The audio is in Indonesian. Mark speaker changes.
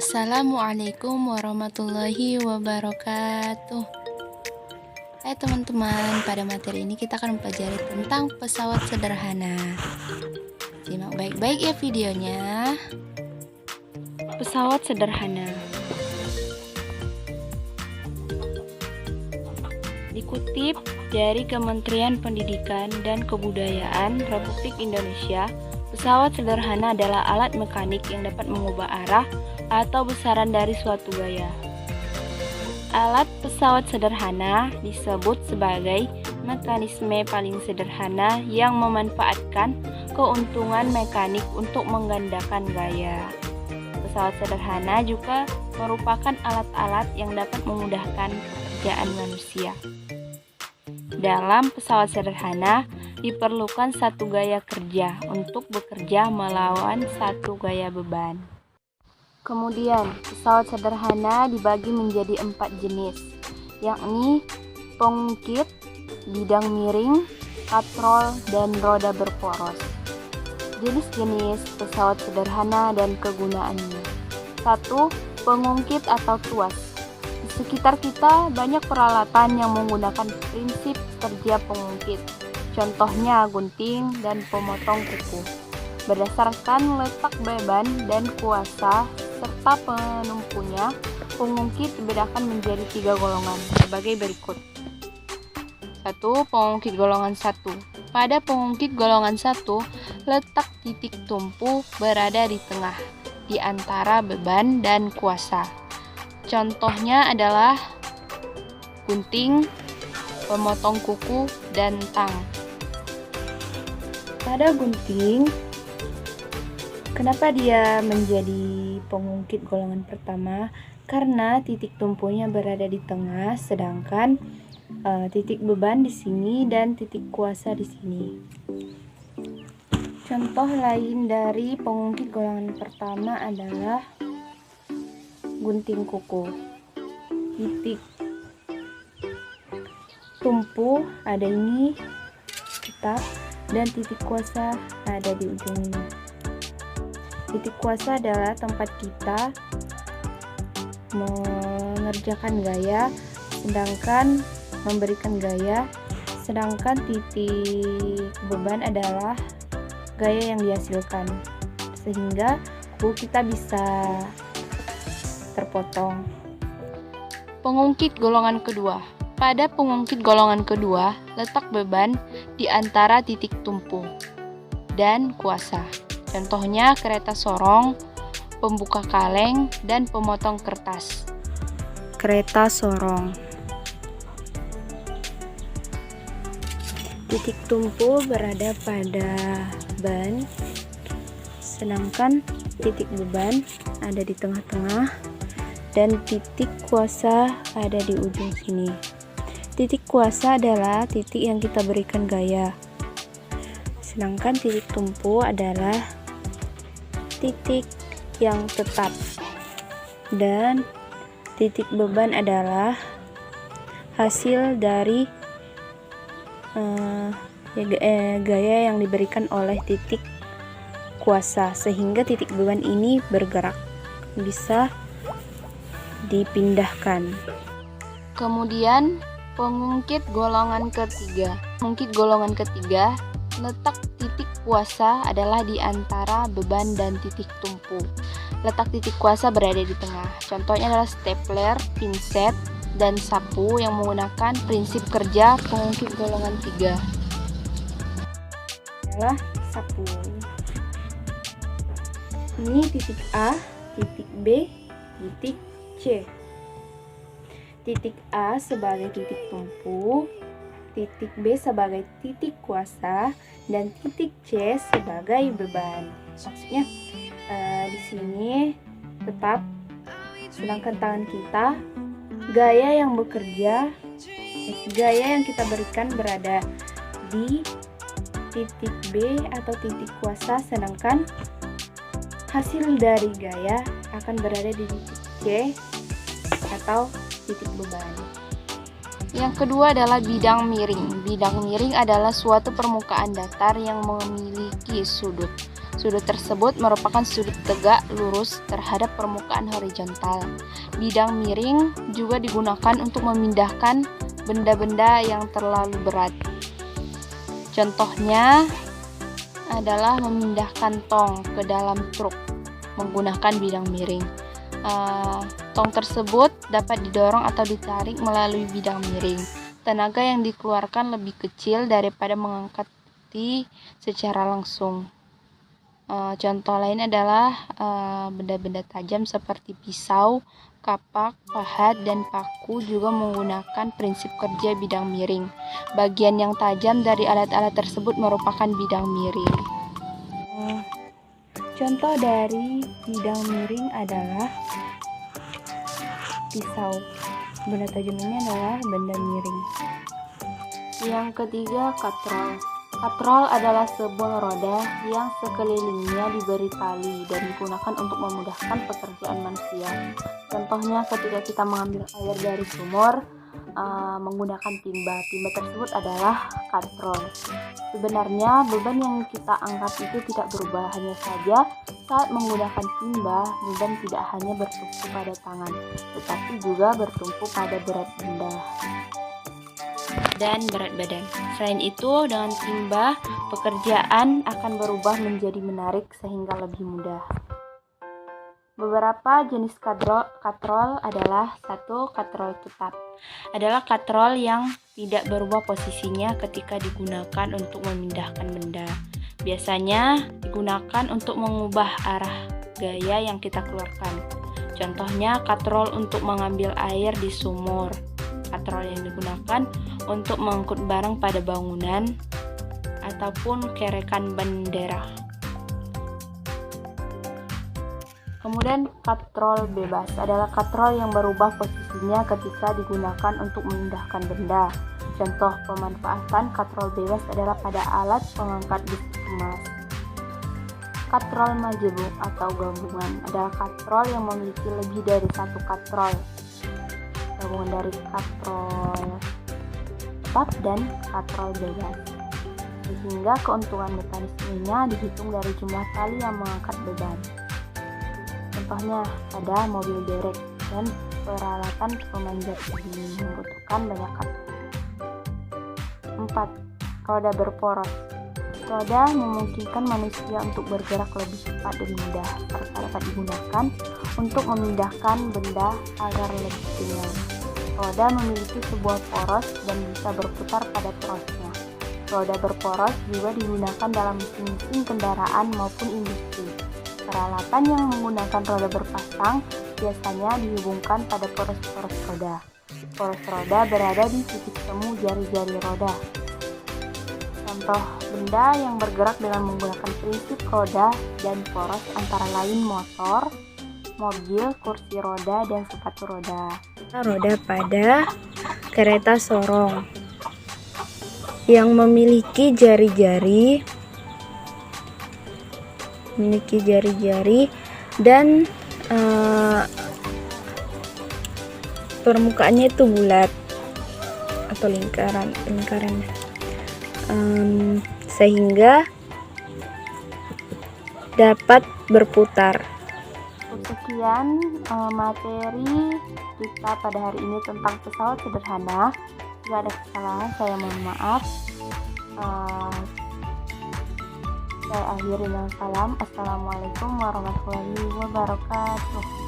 Speaker 1: Assalamualaikum warahmatullahi wabarakatuh. Hai teman-teman, pada materi ini kita akan mempelajari tentang pesawat sederhana. Simak baik-baik ya videonya. Pesawat sederhana dikutip dari Kementerian Pendidikan dan Kebudayaan Republik Indonesia. Pesawat sederhana adalah alat mekanik yang dapat mengubah arah atau besaran dari suatu gaya. Alat pesawat sederhana disebut sebagai mekanisme paling sederhana yang memanfaatkan keuntungan mekanik untuk menggandakan gaya. Pesawat sederhana juga merupakan alat-alat yang dapat memudahkan pekerjaan manusia. Dalam pesawat sederhana, diperlukan satu gaya kerja untuk bekerja melawan satu gaya beban. Kemudian, pesawat sederhana dibagi menjadi 4 jenis, yakni pengungkit, bidang miring, katrol, dan roda berporos. Jenis-jenis pesawat sederhana dan kegunaannya. 1. Pengungkit atau tuas. Di sekitar kita banyak peralatan yang menggunakan prinsip kerja pengungkit. Contohnya gunting dan pemotong kuku. Berdasarkan letak beban dan kuasa serta penumpunya, pengungkit dibedakan menjadi 3 golongan sebagai berikut. 1. Pengungkit golongan 1. Pada pengungkit golongan 1, letak titik tumpu berada di tengah, di antara beban dan kuasa. Contohnya adalah gunting, pemotong kuku, dan tang. Pada gunting, kenapa dia menjadi pengungkit golongan pertama? Karena titik tumpunya berada di tengah, sedangkan titik beban di sini dan titik kuasa di sini. Contoh lain dari pengungkit golongan pertama adalah gunting kuku. Titik tumpu ada ini, tetap, dan titik kuasa ada di ujungnya. Titik kuasa adalah tempat kita mengerjakan gaya, sedangkan memberikan gaya, sedangkan titik beban adalah gaya yang dihasilkan, sehingga kuku kita bisa terpotong. Pengungkit golongan kedua. Pada pengungkit golongan kedua, letak beban di antara titik tumpu dan kuasa. Contohnya kereta sorong, pembuka kaleng, dan pemotong kertas. Kereta sorong. Titik tumpu berada pada ban, sedangkan titik beban ada di tengah-tengah, dan titik kuasa ada di ujung sini. Titik kuasa adalah titik yang kita berikan gaya, sedangkan titik tumpu adalah titik yang tetap, dan titik beban adalah hasil dari gaya yang diberikan oleh titik kuasa, sehingga titik beban ini bergerak, bisa dipindahkan. Kemudian pengungkit golongan ketiga. Pengungkit golongan ketiga, letak titik kuasa adalah di antara beban dan titik tumpu. Letak titik kuasa berada di tengah. Contohnya adalah stapler, pinset, dan sapu yang menggunakan prinsip kerja pengungkit golongan 3. Adalah sapu. Ini titik A, titik B, titik C. Titik A sebagai titik tumpu, titik B sebagai titik kuasa, dan titik C sebagai beban. Maksudnya di sini tetap, sedangkan tangan kita, gaya yang bekerja, gaya yang kita berikan berada di titik B atau titik kuasa, sedangkan hasil dari gaya akan berada di titik C atau titik beban. Yang kedua adalah bidang miring. Bidang miring adalah suatu permukaan datar yang memiliki sudut. Sudut tersebut merupakan sudut tegak lurus terhadap permukaan horizontal. Bidang miring juga digunakan untuk memindahkan benda-benda yang terlalu berat. Contohnya adalah memindahkan tong ke dalam truk menggunakan bidang miring. Tong tersebut dapat didorong atau ditarik melalui bidang miring. Tenaga yang dikeluarkan lebih kecil daripada mengangkati secara langsung. Contoh lain adalah benda-benda tajam seperti pisau, kapak, pahat, dan paku juga menggunakan prinsip kerja bidang miring. Bagian yang tajam dari alat-alat tersebut merupakan bidang miring. Contoh dari bidang miring adalah pisau. Benda tajam ini adalah benda miring. Yang ketiga, katrol. Katrol adalah sebuah roda yang sekelilingnya diberi tali dan digunakan untuk memudahkan pekerjaan manusia. Contohnya ketika kita mengambil air dari sumur menggunakan timba. Timba tersebut adalah katrol. Sebenarnya beban yang kita angkat itu tidak berubah, hanya saja saat menggunakan timba, beban tidak hanya bertumpu pada tangan, tetapi juga bertumpu pada berat benda dan berat badan. Selain itu, dengan timba, pekerjaan akan berubah menjadi menarik sehingga lebih mudah. Beberapa jenis katrol adalah: 1. Katrol tetap adalah katrol yang tidak berubah posisinya ketika digunakan untuk memindahkan benda. Biasanya digunakan untuk mengubah arah gaya yang kita keluarkan. Contohnya katrol untuk mengambil air di sumur. Katrol yang digunakan untuk mengangkut barang pada bangunan ataupun kerekan bendera. Kemudian katrol bebas adalah katrol yang berubah posisinya ketika digunakan untuk memindahkan benda. Contoh pemanfaatan katrol bebas adalah pada alat pengangkat besi emas. Katrol majemuk atau gabungan adalah katrol yang memiliki lebih dari satu katrol. Gabungan dari katrol tetap dan katrol bebas, sehingga keuntungan mekanismenya dihitung dari jumlah tali yang mengangkat beban. Contohnya pada mobil derek dan peralatan pemanjat ini membutuhkan banyak katrol. 4. Roda berporos. Roda memungkinkan manusia untuk bergerak lebih cepat dan mudah, serta dapat digunakan untuk memindahkan benda agar lebih ringan. Roda memiliki sebuah poros dan bisa berputar pada porosnya. Roda berporos juga digunakan dalam mesin-mesin kendaraan maupun industri. Peralatan yang menggunakan roda berpasang biasanya dihubungkan pada poros-poros roda. Poros roda berada di titik temu jari-jari roda. Contoh benda yang bergerak dengan menggunakan prinsip roda dan poros antara lain motor, mobil, kursi roda, dan sepatu roda. Roda pada kereta sorong yang memiliki jari-jari dan permukaannya itu bulat atau lingkaran sehingga dapat berputar. Sekian materi kita pada hari ini tentang pesawat sederhana. Jika ada kesalahan saya mohon maaf. Saya akhiri dengan salam. Assalamualaikum warahmatullahi wabarakatuh.